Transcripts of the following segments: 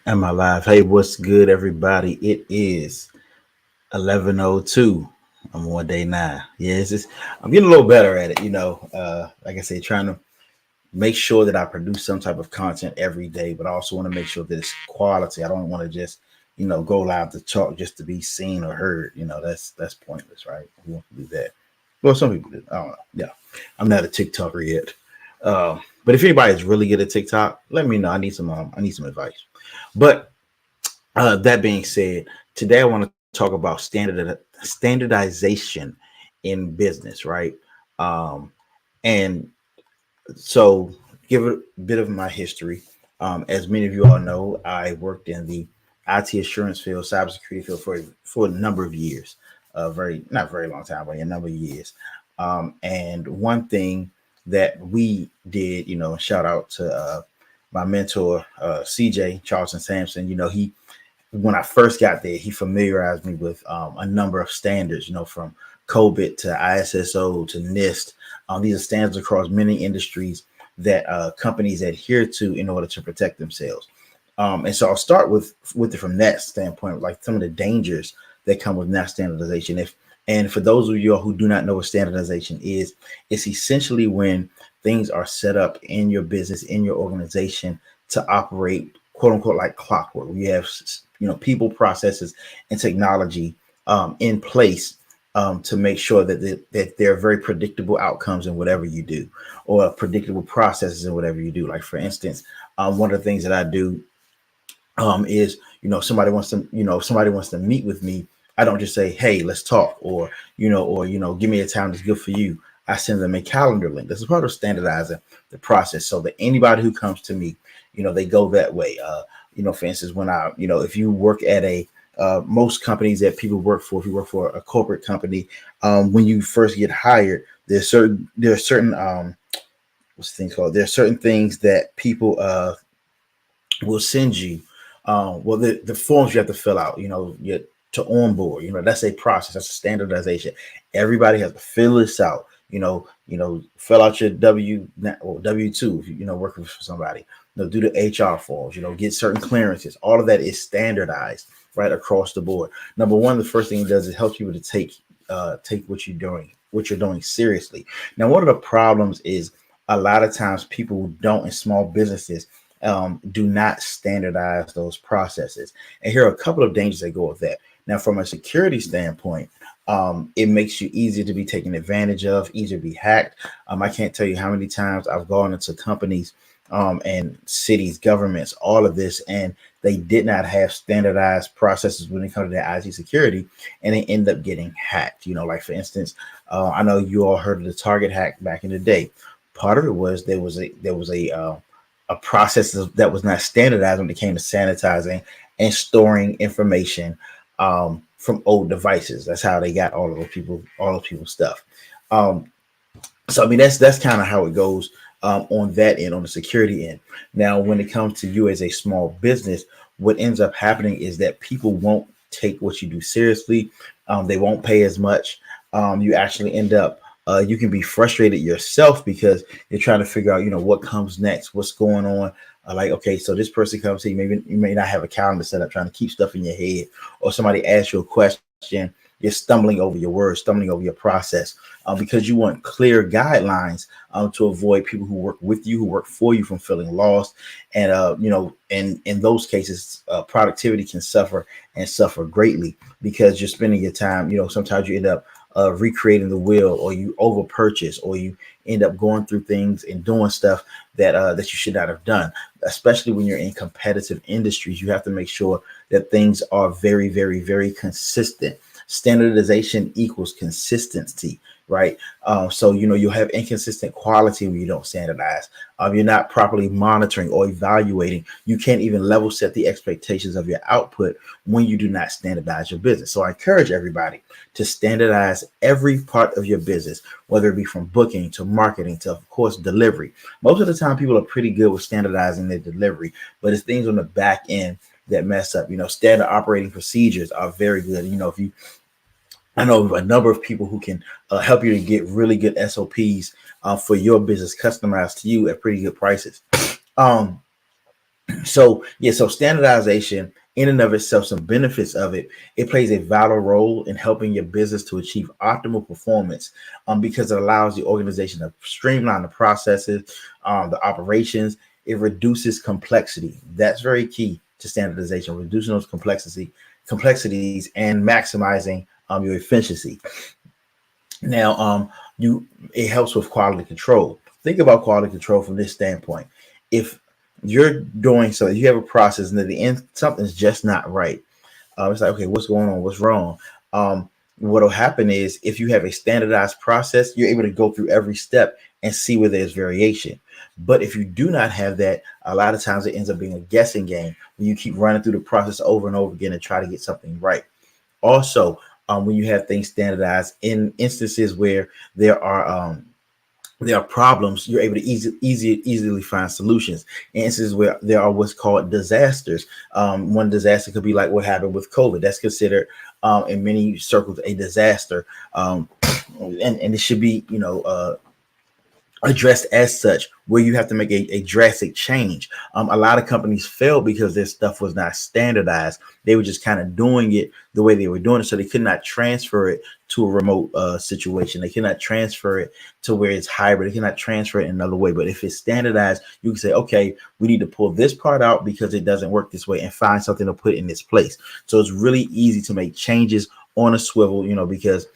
Am I live? Hey, what's good, everybody? It is 11:02. I'm on day 9. Yeah, I'm getting a little better at it. Like I said, trying to make sure that I produce some type of content every day, but I also want to make sure that it's quality. I don't want to just go live to talk just to be seen or heard. That's pointless, right? Who wants to do that? Well, some people do. I don't know. Yeah, I'm not a TikToker yet. But if anybody's really good at TikTok, let me know. I need some advice. But that being said, today I want to talk about standardization in business, right? Um, and so, give a bit of my history. As many of you all know, I worked in the IT assurance field, cybersecurity field for a number of years, very not very long time, but a number of years. And one thing that we did, shout out to my mentor, CJ Charleston Sampson. He when I first got there, he familiarized me with a number of standards, from COBIT to ISSO to NIST. These are standards across many industries that companies adhere to in order to protect themselves. And so I'll start with it from that standpoint, like some of the dangers that come with not standardization. And for those of you who do not know what standardization is, it's essentially when things are set up in your business, in your organization to operate quote unquote like clockwork. We have people, processes, and technology in place to make sure that there are very predictable outcomes in whatever you do, or predictable processes in whatever you do. Like for instance, one of the things that I do is if somebody wants to meet with me, I don't just say, hey, let's talk, or give me a time that's good for you. I send them a calendar link. This is part of standardizing the process so that anybody who comes to me, they go that way. For instance, when if you work at a most companies that people work for, if you work for a corporate company, when you first get hired, there are certain what's the thing called? There are certain things that people will send you. The forms you have to fill out, to onboard, that's a process, that's a standardization. Everybody has to fill this out, fill out your W-2 if working for somebody. Do the HR forms, get certain clearances. All of that is standardized right across the board. Number one, the first thing it does is help people to take what you're doing seriously. Now, one of the problems is a lot of times people don't in small businesses do not standardize those processes. And here are a couple of dangers that go with that. Now, from a security standpoint, it makes you easier to be taken advantage of, easier to be hacked. I can't tell you how many times I've gone into companies and cities, governments, all of this, and they did not have standardized processes when it comes to their IT security, and they end up getting hacked. Like for instance, I know you all heard of the Target hack back in the day. Part of it was there was a process that was not standardized when it came to sanitizing and storing information from old devices. That's how they got all those people's stuff. Um, so I mean that's kind of how it goes on that end, on the security end. Now, when it comes to you as a small business, what ends up happening is that people won't take what you do seriously. They won't pay as much. You actually end up you can be frustrated yourself because you're trying to figure out, what comes next, what's going on. Like, okay, so this person comes to you, maybe you may not have a calendar set up, trying to keep stuff in your head, or somebody asks you a question, you're stumbling over your words, stumbling over your process, because you want clear guidelines to avoid people who work with you, who work for you, from feeling lost. And in those cases, productivity can suffer, and suffer greatly, because you're spending your time. Sometimes you end up recreating the wheel, or you over purchase, or you end up going through things and doing stuff that you should not have done. Especially when you're in competitive industries, you have to make sure that things are very, very, very consistent. Standardization equals consistency, right? So you'll have inconsistent quality when you don't standardize. You're not properly monitoring or evaluating. You can't even level set the expectations of your output when you do not standardize your business. So I encourage everybody to standardize every part of your business, whether it be from booking to marketing to, of course, delivery. Most of the time, people are pretty good with standardizing their delivery, but it's things on the back end that mess up. Standard operating procedures are very good. If you I know a number of people who can help you to get really good SOPs for your business customized to you at pretty good prices. Um, So yeah, so standardization in and of itself, some benefits of it, it plays a vital role in helping your business to achieve optimal performance, because it allows the organization to streamline the processes, the operations. It reduces complexity. That's very key to standardization, reducing those complexities and maximizing your efficiency. Now, you it helps with quality control. Think about quality control from this standpoint. If you're doing so, you have a process, and at the end something's just not right. It's like, okay, what's going on? What's wrong? What'll happen is if you have a standardized process, you're able to go through every step and see where there's variation. But if you do not have that, a lot of times it ends up being a guessing game where you keep running through the process over and over again and try to get something right. Also, when you have things standardized in instances where there are there are problems, you're able to easily find solutions. In instances where there are what's called disasters, one disaster could be like what happened with COVID. That's considered in many circles a disaster, and it should be addressed as such, where you have to make a drastic change. A lot of companies failed because their stuff was not standardized. They were just kind of doing it the way they were doing it, so they could not transfer it to a remote situation. They cannot transfer it to where it's hybrid. They cannot transfer it in another way. But if it's standardized, you can say, okay, we need to pull this part out because it doesn't work this way, and find something to put in its place. So it's really easy to make changes on a swivel, because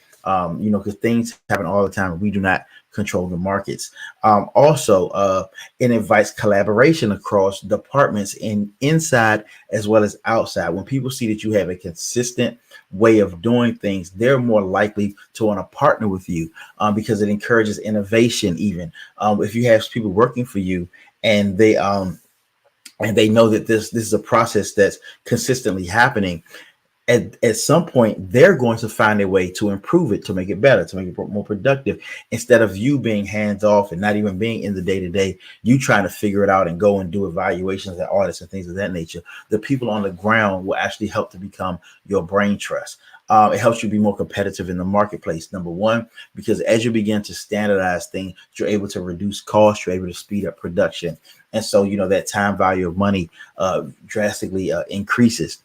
things happen all the time. We do not control the markets. Also, it invites collaboration across departments in inside as well as outside. When people see that you have a consistent way of doing things, they're more likely to want to partner with you, because it encourages innovation. Even if you have people working for you and they know that this is a process that's consistently happening, at some point they're going to find a way to improve it, to make it better, to make it more productive. Instead of you being hands off and not even being in the day to day, you trying to figure it out and go and do evaluations and audits and things of that nature. The people on the ground will actually help to become your brain trust. It helps you be more competitive in the marketplace. Number one, because as you begin to standardize things, you're able to reduce costs, you're able to speed up production, and so that time value of money drastically increases.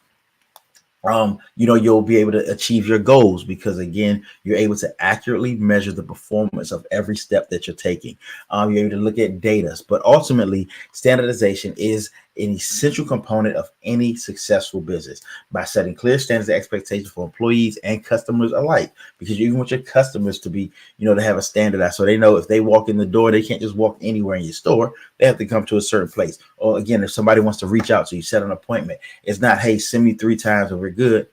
You'll be able to achieve your goals because again, you're able to accurately measure the performance of every step that you're taking. You're able to look at data, but ultimately, standardization is an essential component of any successful business by setting clear standards and expectations for employees and customers alike. Because you want your customers to be, to have a standardized, so they know if they walk in the door, they can't just walk anywhere in your store. They have to come to a certain place. Or again, if somebody wants to reach out to you, set an appointment. It's not, hey, send me 3 times and we're good.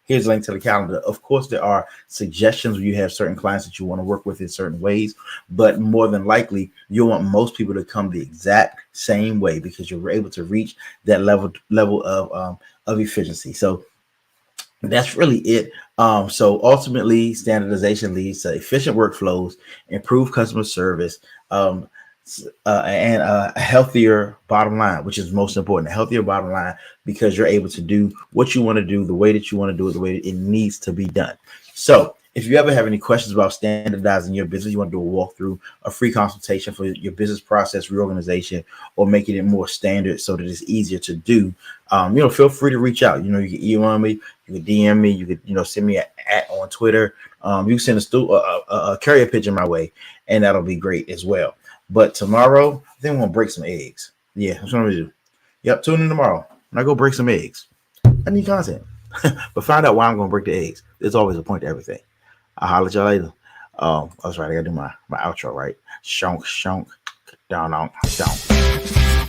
Here's a link to the calendar. Of course, there are suggestions where you have certain clients that you want to work with in certain ways, but more than likely, you want most people to come the exact same way because you're able to reach that level of efficiency. So that's really it. So ultimately, standardization leads to efficient workflows, improved customer service, and a healthier bottom line, which is most important. A healthier bottom line because you're able to do what you want to do, the way that you want to do it, the way it needs to be done. So if you ever have any questions about standardizing your business, you want to do a walkthrough, a free consultation for your business process reorganization, or making it more standard so that it's easier to do, feel free to reach out. You can email me, you can DM me, you could, send me an at on Twitter. You can send a carrier pigeon my way, and that'll be great as well. But tomorrow, I think I'm gonna break some eggs. Yeah, that's what I'm gonna do. Yep, tune in tomorrow. And I go break some eggs. I need content. But find out why I'm gonna break the eggs. There's always a point to everything. I'll holler at y'all later. That's right. I gotta do my outro, right? Shonk, shonk, down, down, down.